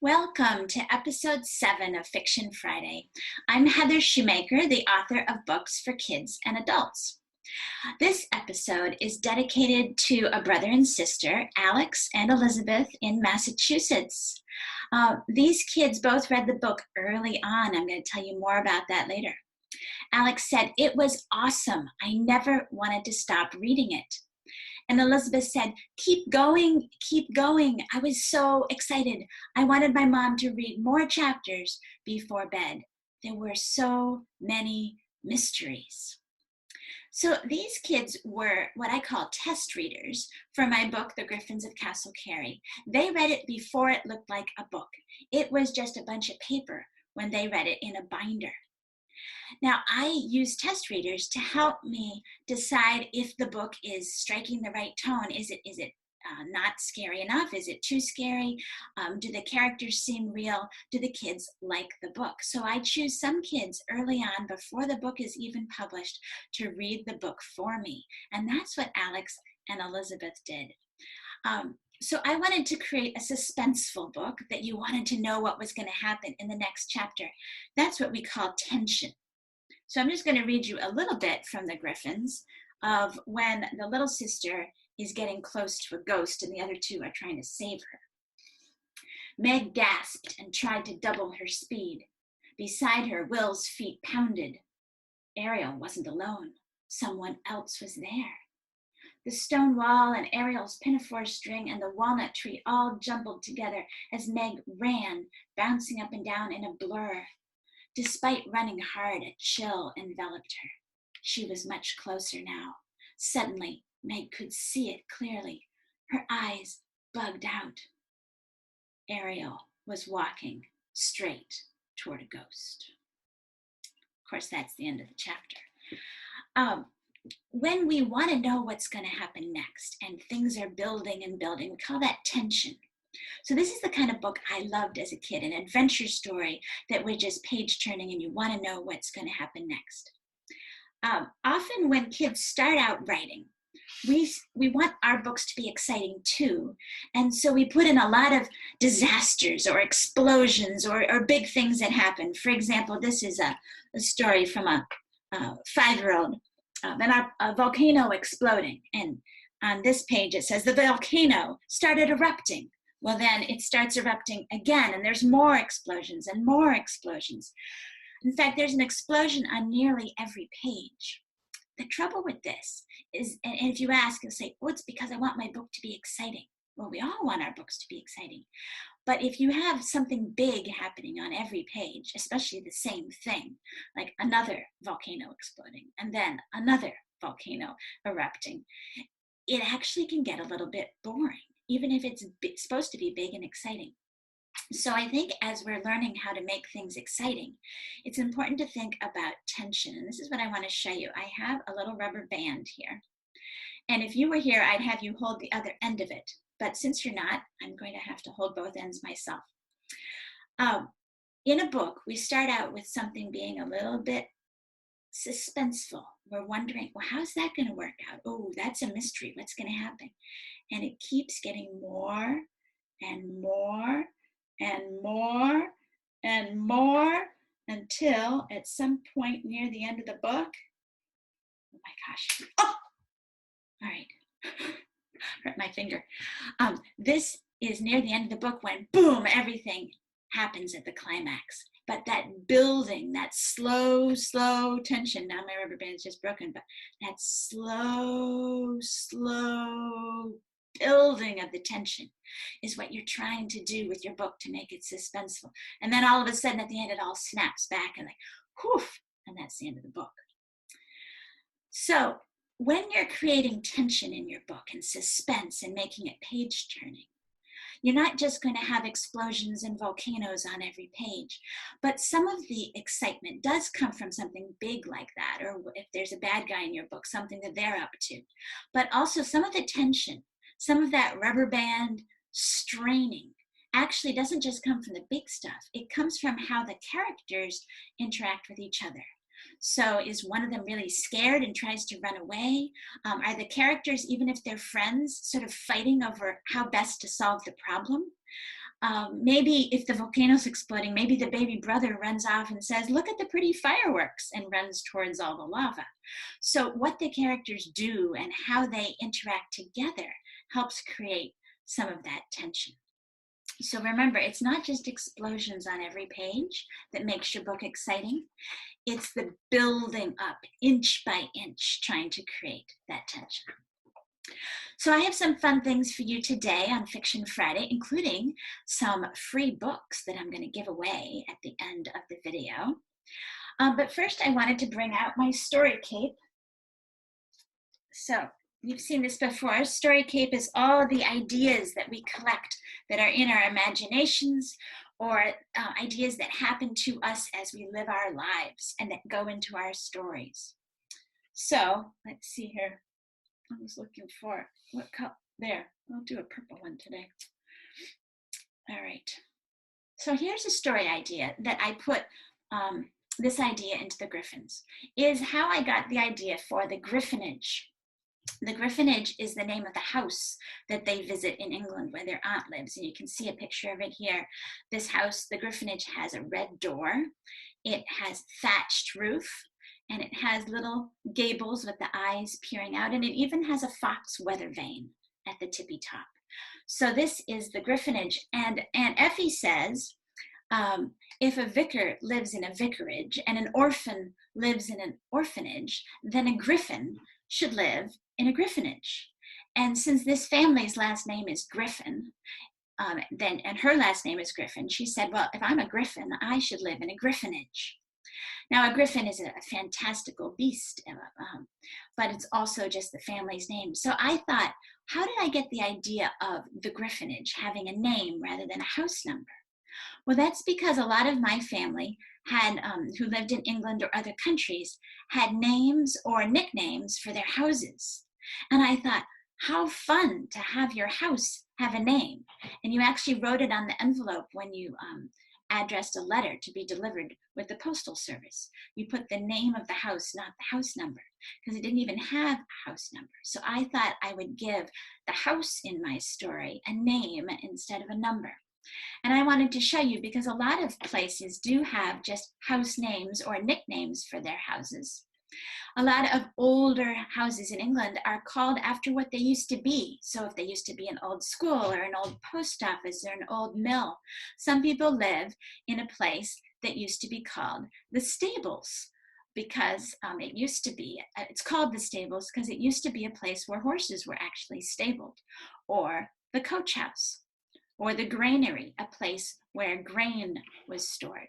Welcome to episode 7 of Fiction Friday. I'm Heather Shoemaker, the author of books for kids and adults. This episode is dedicated to a brother and sister, Alex and Elizabeth, in Massachusetts. These kids both read the book early on. I'm going to tell you more about that later. Alex said, "It was awesome. I never wanted to stop reading it." And Elizabeth said, keep going, keep going. I was so excited. I wanted my mom to read more chapters before bed. There were so many mysteries." So these kids were what I call test readers for my book, The Griffins of Castle Cary. They read it before it looked like a book. It was just a bunch of paper when they read it in a binder. Now, I use test readers to help me decide if the book is striking the right tone. Is it not scary enough? Is it too scary? Do the characters seem real? Do the kids like the book? So I choose some kids early on, before the book is even published, to read the book for me. And that's what Alex and Elizabeth did. So I wanted to create a suspenseful book that you wanted to know what was going to happen in the next chapter. That's what we call tension. So I'm just going to read you a little bit from The Griffins of when the little sister is getting close to a ghost and the other two are trying to save her. Meg gasped and tried to double her speed. Beside her, Will's feet pounded. Ariel wasn't alone. Someone else was there. The stone wall and Ariel's pinafore string and the walnut tree all jumbled together as Meg ran, bouncing up and down in a blur. Despite running hard, a chill enveloped her. She was much closer now. Suddenly, Meg could see it clearly. Her eyes bugged out. Ariel was walking straight toward a ghost. Of course, that's the end of the chapter. When we want to know what's going to happen next and things are building and building, we call that tension. So this is the kind of book I loved as a kid, an adventure story that we're just page turning and you want to know what's going to happen next. Often when kids start out writing, we want our books to be exciting too. And so we put in a lot of disasters or explosions or big things that happen. For example, this is a story from a 5-year-old, a volcano exploding. And on this page it says the volcano started erupting. Well, then it starts erupting again, and there's more explosions and more explosions. In fact, there's an explosion on nearly every page. The trouble with this is, and if you ask, you'll say, oh, it's because I want my book to be exciting. Well, we all want our books to be exciting. But if you have something big happening on every page, especially the same thing, like another volcano exploding, and then another volcano erupting, it actually can get a little bit boring, even if it's supposed to be big and exciting. So I think as we're learning how to make things exciting, it's important to think about tension. And this is what I want to show you. I have a little rubber band here. And if you were here, I'd have you hold the other end of it. But since you're not, I'm going to have to hold both ends myself. In a book, we start out with something being a little bit suspenseful. We're wondering, well, how's that going to work out? Oh, that's a mystery. What's going to happen? And it keeps getting more and more and more and more until at some point near the end of the book, oh my gosh, oh, all right, hurt my finger. This is near the end of the book when, boom, everything happens at the climax. But that building, that slow tension, now my rubber band is just broken, but that slow building of the tension is what you're trying to do with your book to make it suspenseful. And then all of a sudden at the end, it all snaps back and like, whoof, and that's the end of the book. So when you're creating tension in your book and suspense and making it page turning, you're not just going to have explosions and volcanoes on every page, but some of the excitement does come from something big like that, or if there's a bad guy in your book, something that they're up to. But also some of the tension, some of that rubber band straining actually doesn't just come from the big stuff. It comes from how the characters interact with each other. So is one of them really scared and tries to run away? Are the characters, even if they're friends, sort of fighting over how best to solve the problem? Maybe if the volcano's exploding, maybe the baby brother runs off and says, look at the pretty fireworks, and runs towards all the lava. So what the characters do and how they interact together helps create some of that tension. So remember, it's not just explosions on every page that makes your book exciting. It's the building up inch by inch, trying to create that tension. So I have some fun things for you today on Fiction Friday, including some free books that I'm going to give away at the end of the video. But first I wanted to bring out my story cape. So you've seen this before. Story cape is all the ideas that we collect that are in our imaginations, or ideas that happen to us as we live our lives and that go into our stories. So let's see here. I was looking for what color. There, I'll do a purple one today. All right. So here's a story idea that I put this idea into the Griffins, is how I got the idea for the Griffinage. The Griffinage is the name of the house that they visit in England where their aunt lives. And you can see a picture of it here. This house, the Griffinage, has a red door. It has thatched roof. And it has little gables with the eyes peering out. And it even has a fox weather vane at the tippy top. So this is the Griffinage. And Aunt Effie says, if a vicar lives in a vicarage and an orphan lives in an orphanage, then a griffin should live in a griffinage. And since this family's last name is Griffin, and her last name is Griffin, she said, well, if I'm a griffin, I should live in a griffinage. Now, a griffin is a fantastical beast, but it's also just the family's name. So I thought, how did I get the idea of the griffinage having a name rather than a house number? Well, that's because a lot of my family had, who lived in England or other countries, had names or nicknames for their houses. And I thought, how fun to have your house have a name. And you actually wrote it on the envelope when you addressed a letter to be delivered with the postal service. You put the name of the house, not the house number, because it didn't even have a house number. So I thought I would give the house in my story a name instead of a number. And I wanted to show you, because a lot of places do have just house names or nicknames for their houses. A lot of older houses in England are called after what they used to be. So if they used to be an old school or an old post office or an old mill, some people live in a place that used to be called the stables, because it used to be, it's called the stables because it used to be a place where horses were actually stabled, or the coach house, or the granary, a place where grain was stored.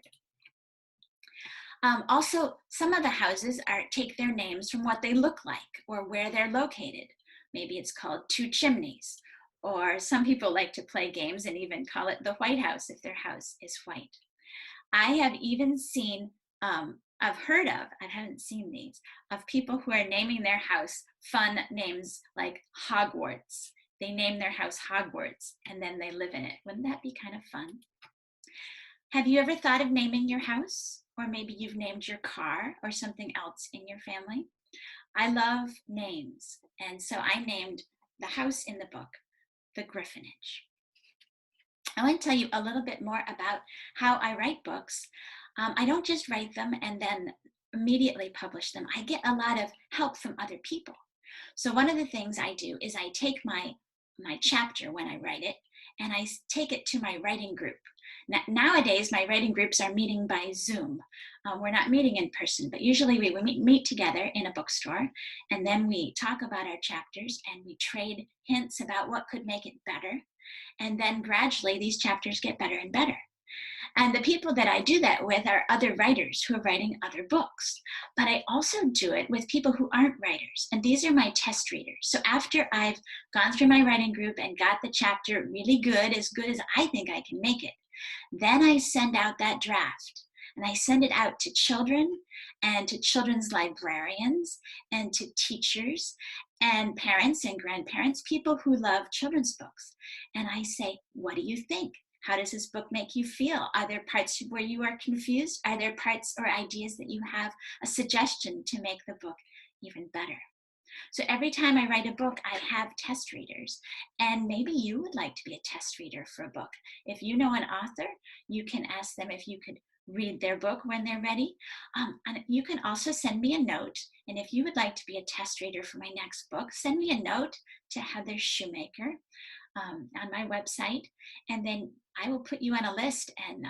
Also, some of the houses take their names from what they look like or where they're located. Maybe it's called Two Chimneys, or some people like to play games and even call it the White House if their house is white. I have even seen, I've heard of, I haven't seen these, of people who are naming their house fun names like Hogwarts. They name their house Hogwarts and then they live in it. Wouldn't that be kind of fun? Have you ever thought of naming your house? Or maybe you've named your car or something else in your family? I love names. And so I named the house in the book, the Griffinage. I want to tell you a little bit more about how I write books. I don't just write them and then immediately publish them. I get a lot of help from other people. So one of the things I do is I take my chapter when I write it, and I take it to my writing group. Nowadays, my writing groups are meeting by Zoom. We're not meeting in person, but usually we meet together in a bookstore, and then we talk about our chapters and we trade hints about what could make it better. And then gradually these chapters get better and better. And the people that I do that with are other writers who are writing other books. But I also do it with people who aren't writers. And these are my test readers. So after I've gone through my writing group and got the chapter really good as I think I can make it, then I send out that draft. And I send it out to children and to children's librarians and to teachers and parents and grandparents, people who love children's books. And I say, what do you think? How does this book make you feel? Are there parts where you are confused? Are there parts or ideas that you have a suggestion to make the book even better? So every time I write a book, I have test readers. And maybe you would like to be a test reader for a book. If you know an author, you can ask them if you could read their book when they're ready. And you can also send me a note. And if you would like to be a test reader for my next book, send me a note to Heather Shoemaker on my website. And then I will put you on a list. And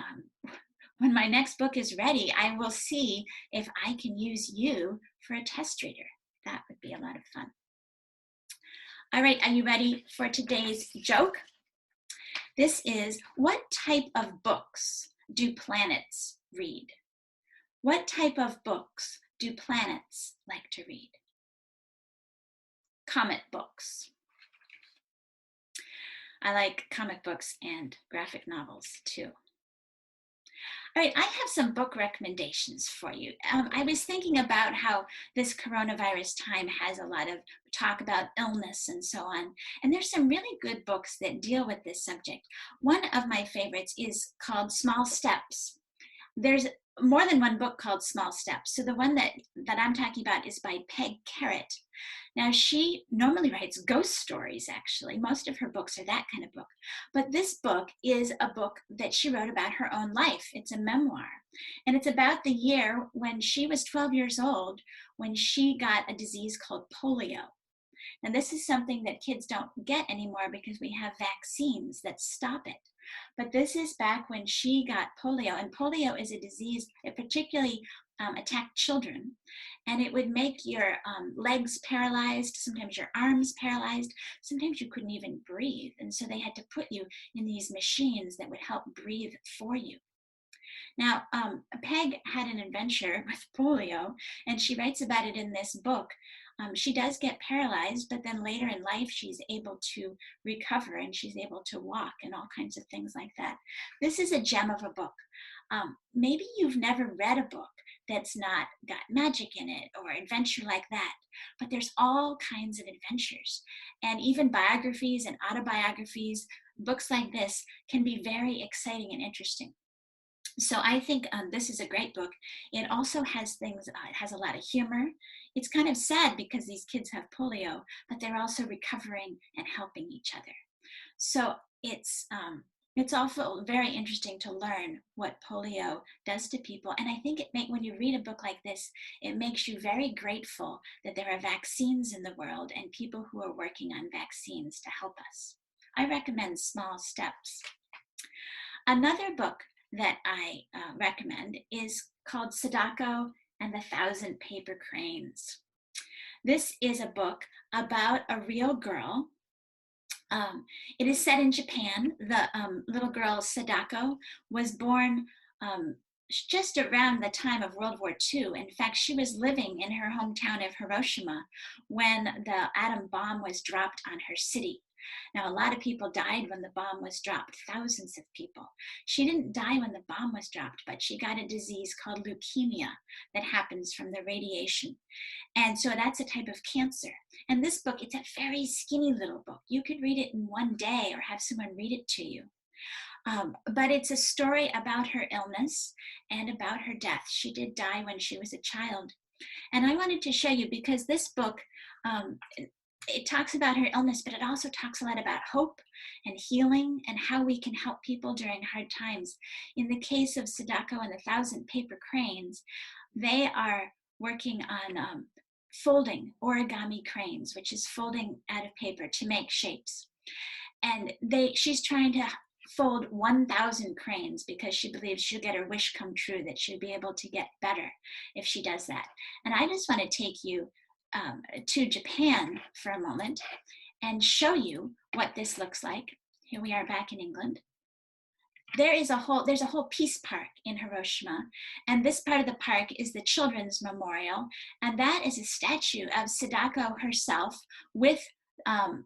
when my next book is ready, I will see if I can use you for a test reader. That would be a lot of fun. All right, are you ready for today's joke? This is, what type of books do planets read? What type of books do planets like to read? Comic books. I like comic books and graphic novels too. All right, I have some book recommendations for you. I was thinking about how this coronavirus time has a lot of talk about illness and so on. And there's some really good books that deal with this subject. One of my favorites is called Small Steps. There's more than one book called Small Steps. So the one that I'm talking about is by Peg Carrot. Now, she normally writes ghost stories, actually. Most of her books are that kind of book. But this book is a book that she wrote about her own life. It's a memoir. And it's about the year when she was 12 years old, when she got a disease called polio. And this is something that kids don't get anymore because we have vaccines that stop it. But this is back when she got polio. And polio is a disease that particularly attacked children. And it would make your legs paralyzed, sometimes your arms paralyzed, sometimes you couldn't even breathe. And so they had to put you in these machines that would help breathe for you. Now, Peg had an adventure with polio, and she writes about it in this book. She does get paralyzed, but then later in life, she's able to recover and she's able to walk and all kinds of things like that. This is a gem of a book. Maybe you've never read a book that's not got magic in it or adventure like that, but there's all kinds of adventures. And even biographies and autobiographies, books like this can be very exciting and interesting. So I think this is a great book. It also has things, it has a lot of humor. It's kind of sad because these kids have polio, but they're also recovering and helping each other. So it's also very interesting to learn what polio does to people. And I think when you read a book like this, it makes you very grateful that there are vaccines in the world and people who are working on vaccines to help us. I recommend Small Steps. Another book that I recommend is called Sadako and the Thousand Paper Cranes. This is a book about a real girl. It is set in Japan. The little girl Sadako was born just around the time of World War II. In fact, she was living in her hometown of Hiroshima when the atom bomb was dropped on her city. Now, a lot of people died when the bomb was dropped, thousands of people. She didn't die when the bomb was dropped, but she got a disease called leukemia that happens from the radiation. And so that's a type of cancer. And this book, it's a very skinny little book. You could read it in one day or have someone read it to you. But it's a story about her illness and about her death. She did die when she was a child. And I wanted to show you because this book, it talks about her illness, but it also talks a lot about hope and healing and how we can help people during hard times. In the case of Sadako and the Thousand Paper Cranes, they are working on folding origami cranes, which is folding out of paper to make shapes. And she's trying to fold 1,000 cranes because she believes she'll get her wish come true, that she'll be able to get better if she does that. And I just want to take you to Japan for a moment and show you what this looks like. Here we are back in England. There's a whole peace park in Hiroshima, and this part of the park is the Children's Memorial, and that is a statue of Sadako herself with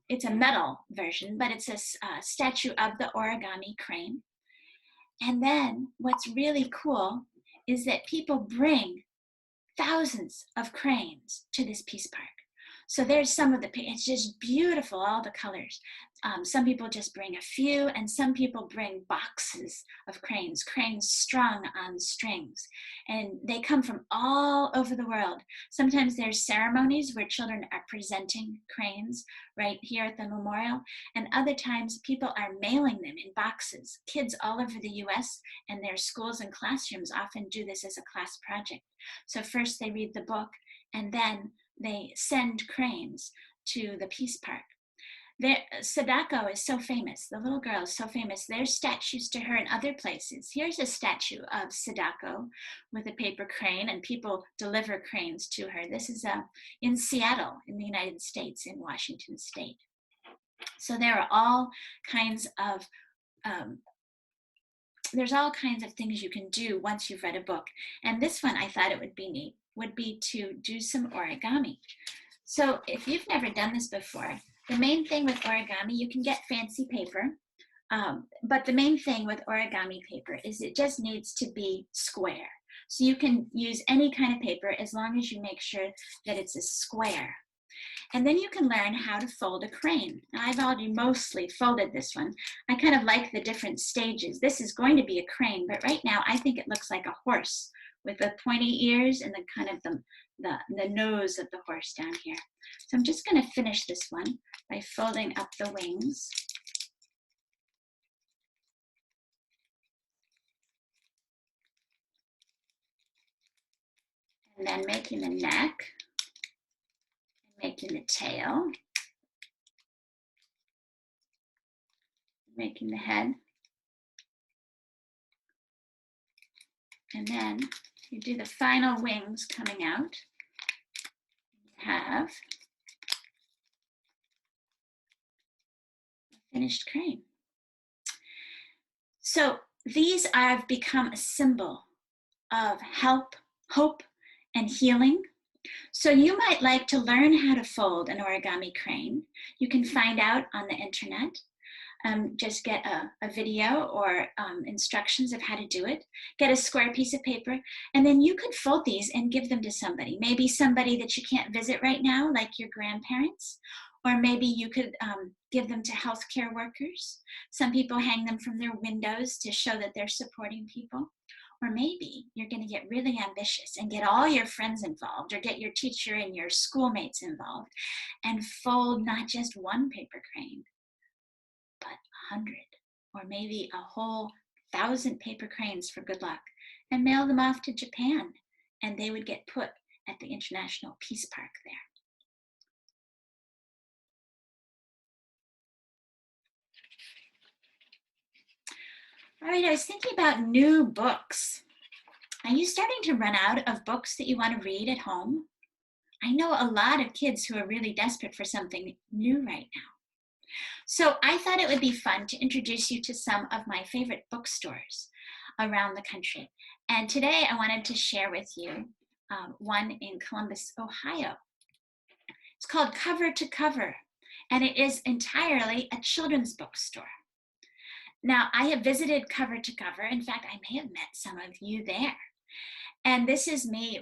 it's a metal version, but it's a statue of the origami crane. And then what's really cool is that people bring thousands of cranes to this peace park. So there's some of it's just beautiful, all the colors. Some people just bring a few, and some people bring boxes of cranes strung on strings. And they come from all over the world. Sometimes there's ceremonies where children are presenting cranes right here at the memorial. And other times people are mailing them in boxes. Kids all over the US and their schools and classrooms often do this as a class project. So first they read the book, and then they send cranes to the Peace Park. Sadako is so famous. The little girl is so famous. There's statues to her in other places. Here's a statue of Sadako with a paper crane, and people deliver cranes to her. This is in Seattle, in the United States, in Washington State. So there are all kinds of there's all kinds of things you can do once you've read a book. And this one, I thought it would be neat, would be to do some origami. So if you've never done this before, the main thing with origami, you can get fancy paper, but the main thing with origami paper is it just needs to be square. So you can use any kind of paper as long as you make sure that it's a square. And then you can learn how to fold a crane. Now, I've already mostly folded this one. I kind of like the different stages. This is going to be a crane, but right now I think it looks like a horse with the pointy ears and the kind of the nose of the horse down here. So I'm just going to finish this one by folding up the wings. And then making the neck, making the tail, making the head. And then you do the final wings coming out. You have a finished crane. So these have become a symbol of help, hope, and healing. So you might like to learn how to fold an origami crane. You can find out on the internet. Just get a video or instructions of how to do it. Get a square piece of paper, and then you could fold these and give them to somebody. Maybe somebody that you can't visit right now, like your grandparents, or maybe you could give them to healthcare workers. Some people hang them from their windows to show that they're supporting people. Or maybe you're going to get really ambitious and get all your friends involved, or get your teacher and your schoolmates involved, and fold not just one paper crane, but 100, or maybe a whole 1,000 paper cranes for good luck, and mail them off to Japan, and they would get put at the International Peace Park there. All right, I was thinking about new books. Are you starting to run out of books that you want to read at home? I know a lot of kids who are really desperate for something new right now. So I thought it would be fun to introduce you to some of my favorite bookstores around the country. And today I wanted to share with you one in Columbus, Ohio. It's called Cover to Cover, and it is entirely a children's bookstore. Now, I have visited Cover to Cover. In fact, I may have met some of you there. And this is me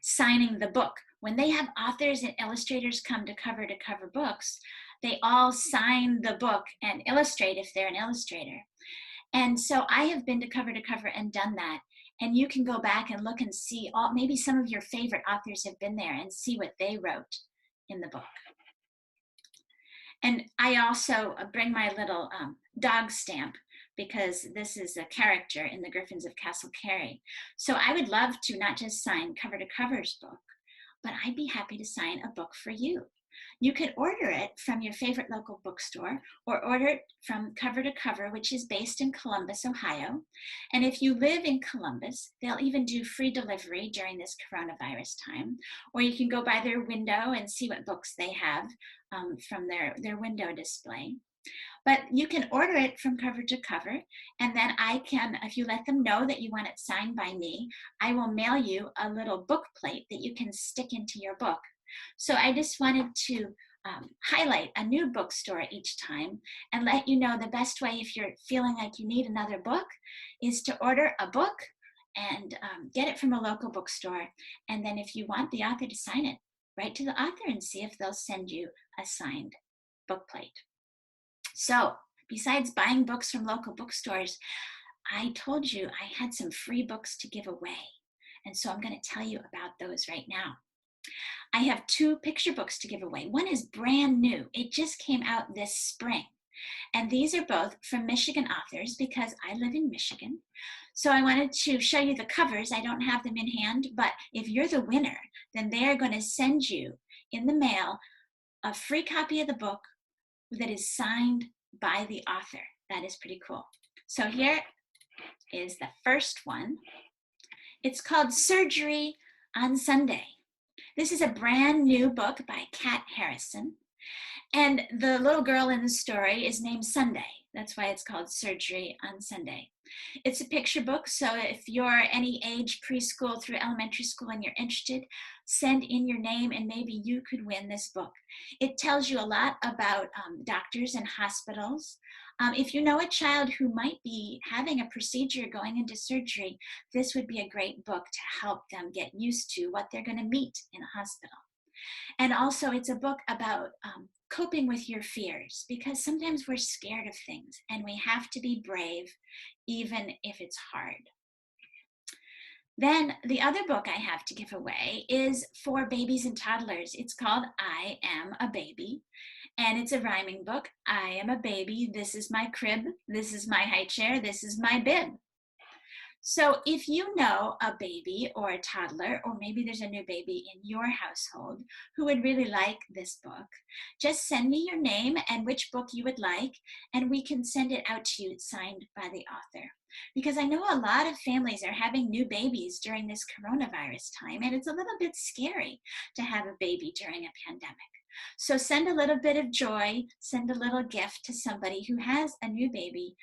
signing the book. When they have authors and illustrators come to Cover books, they all sign the book and illustrate if they're an illustrator. And so I have been to Cover and done that. And you can go back and look and see, maybe some of your favorite authors have been there, and see what they wrote in the book. And I also bring my little dog stamp, because this is a character in the Griffins of Castle Cary. So I would love to not just sign Cover to Cover's book, but I'd be happy to sign a book for you. You could order it from your favorite local bookstore, or order it from Cover to Cover, which is based in Columbus, Ohio. And if you live in Columbus, they'll even do free delivery during this coronavirus time. Or you can go by their window and see what books they have from their window display. But you can order it from Cover to Cover, and then I can, if you let them know that you want it signed by me, I will mail you a little book plate that you can stick into your book. So I just wanted to highlight a new bookstore each time, and let you know the best way, if you're feeling like you need another book, is to order a book and get it from a local bookstore. And then if you want the author to sign it, write to the author and see if they'll send you a signed book plate. So besides buying books from local bookstores, I told you I had some free books to give away. And so I'm going to tell you about those right now. I have 2 picture books to give away. One is brand new. It just came out this spring. And these are both from Michigan authors because I live in Michigan. So I wanted to show you the covers. I don't have them in hand, but if you're the winner, then they are going to send you in the mail a free copy of the book that is signed by the author. That is pretty cool. So here is the first one. It's called Surgery on Sunday. This is a brand new book by Kat Harrison. And the little girl in the story is named Sunday. That's why it's called Surgery on Sunday. It's a picture book, so if you're any age, preschool through elementary school, and you're interested, send in your name and maybe you could win this book. It tells you a lot about doctors and hospitals. If you know a child who might be having a procedure going into surgery, this would be a great book to help them get used to what they're going to meet in a hospital. And also it's a book about coping with your fears, because sometimes we're scared of things and we have to be brave even if it's hard. Then the other book I have to give away is for babies and toddlers. It's called I Am a Baby, and it's a rhyming book. I am a baby, this is my crib, this is my high chair, this is my bib. So if you know a baby or a toddler, or maybe there's a new baby in your household who would really like this book, just send me your name and which book you would like, and we can send it out to you signed by the author. Because I know a lot of families are having new babies during this coronavirus time, and it's a little bit scary to have a baby during a pandemic. So send a little bit of joy, send a little gift to somebody who has a new baby,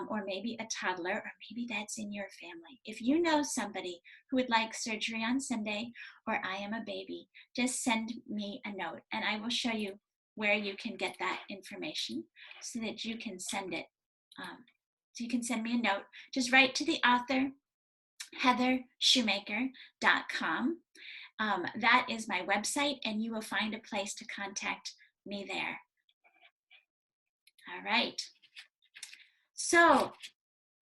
or maybe a toddler, or maybe that's in your family. If you know somebody who would like Surgery on Sunday or I Am a Baby, just send me a note and I will show you where you can get that information so that you can send it. So you can send me a note. Just write to the author, heathershoemaker.com. That is my website, and you will find a place to contact me there. All right. So,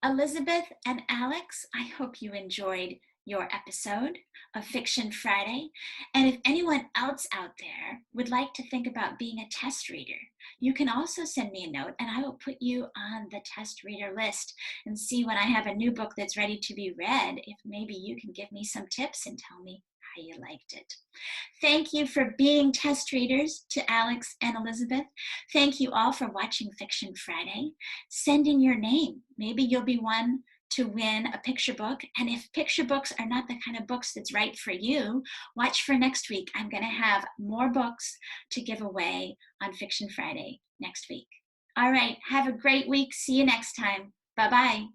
Elizabeth and Alex, I hope you enjoyed your episode of Fiction Friday. And if anyone else out there would like to think about being a test reader, you can also send me a note and I will put you on the test reader list and see when I have a new book that's ready to be read, if maybe you can give me some tips and tell me how you liked it. Thank you for being test readers to Alex and Elizabeth. Thank you all for watching Fiction Friday. Send in your name. Maybe you'll be one to win a picture book. And if picture books are not the kind of books that's right for you, watch for next week. I'm going to have more books to give away on Fiction Friday next week. All right, have a great week. See you next time. Bye-bye.